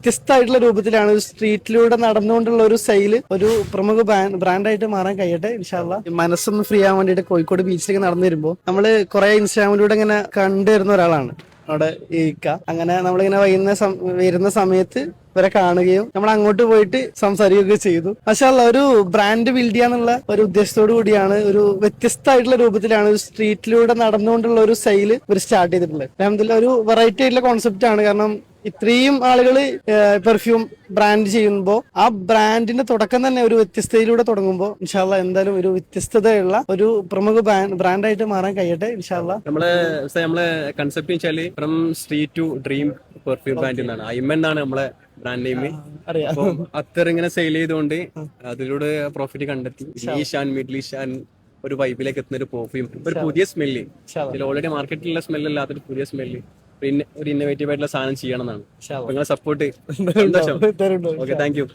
വ്യത്യസ്തമായിട്ടുള്ള രൂപത്തിലാണ് ഒരു സ്ട്രീറ്റിലൂടെ നടന്നുകൊണ്ടുള്ള ഒരു സെയില് ഒരു പ്രമുഖ ബ്രാൻഡായിട്ട് മാറാൻ കഴിയട്ടെ ഇൻഷാല്ലാ. മനസ്സൊന്ന് ഫ്രീ ആവാൻ വേണ്ടിയിട്ട് കോഴിക്കോട് ബീച്ചിലേക്ക് നടന്നു വരുമ്പോൾ നമ്മള് കുറെ ഇൻസ്റ്റാഗ്രാമിലൂടെ ഇങ്ങനെ കണ്ടുവരുന്ന ഒരാളാണ് അവിടെ ഇരിക്ക. അങ്ങനെ നമ്മളിങ്ങനെ വരുന്ന സമയത്ത് ഇവരെ കാണുകയും നമ്മൾ അങ്ങോട്ട് പോയിട്ട് സംസാരിക്കുകയൊക്കെ ചെയ്തു. മാഷാഅല്ലാ, ഒരു ബ്രാൻഡ് ബിൽഡ് ചെയ്യാന്നുള്ള ഒരു ഉദ്ദേശത്തോടു കൂടിയാണ് ഒരു വ്യത്യസ്തമായിട്ടുള്ള രൂപത്തിലാണ് ഒരു സ്ട്രീറ്റിലൂടെ നടന്നുകൊണ്ടുള്ള ഒരു സെയില് ഇവർ സ്റ്റാർട്ട് ചെയ്തിട്ടുള്ളത്. അൽഹംദുലില്ലാ, ഒരു വെറൈറ്റി ആയിട്ടുള്ള കോൺസെപ്റ്റ് ആണ്. കാരണം ഇത്രയും ആളുകൾ പെർഫ്യൂം ബ്രാൻഡ് ചെയ്യുമ്പോൾ ആ ബ്രാൻഡിന്റെ തുടക്കം തന്നെ ഒരു വ്യത്യസ്തയിലൂടെ തുടങ്ങുമ്പോൾ ഇൻഷാല്ലാ എന്തായാലും ഒരു വ്യത്യസ്തതയുള്ള ഒരു പ്രമുഖ ബ്രാൻഡായിട്ട് മാറാൻ കഴിയട്ടെ ഇൻഷാല്ലാ. നമ്മളെ കൺസെപ്റ്റ് വെച്ചാല് from street to dream perfume brand എന്നാണ്. ഐമൻ എന്നാണ് നമ്മളെ ബ്രാൻഡ് നെയിം. അപ്പൊ അത്തർ ഇങ്ങനെ സെയിൽ ചെയ്തുകൊണ്ട് അതിലൂടെ പ്രോഫിറ്റ് കണ്ടെത്തി ഈഷ് ആൻഡ് മിഡിൽ ഈഷ് ആൻഡ് ഒരു വൈബിലേക്ക് എത്തുന്ന ഒരു പെർഫ്യൂം, ഒരു പുതിയ സ്മെല്ല്. ഇതിൽ ഓൾറെഡി മാർക്കറ്റിലുള്ള സ്മെല്ല് അല്ലാത്തൊരു പുതിയ സ്മെല്ല്, പിന്നെ ഒരു ഇന്നോവേറ്റീവ് ആയിട്ടുള്ള സാധനം ചെയ്യണം എന്നാണ്. നിങ്ങളെ സപ്പോർട്ട്. Okay, thank you.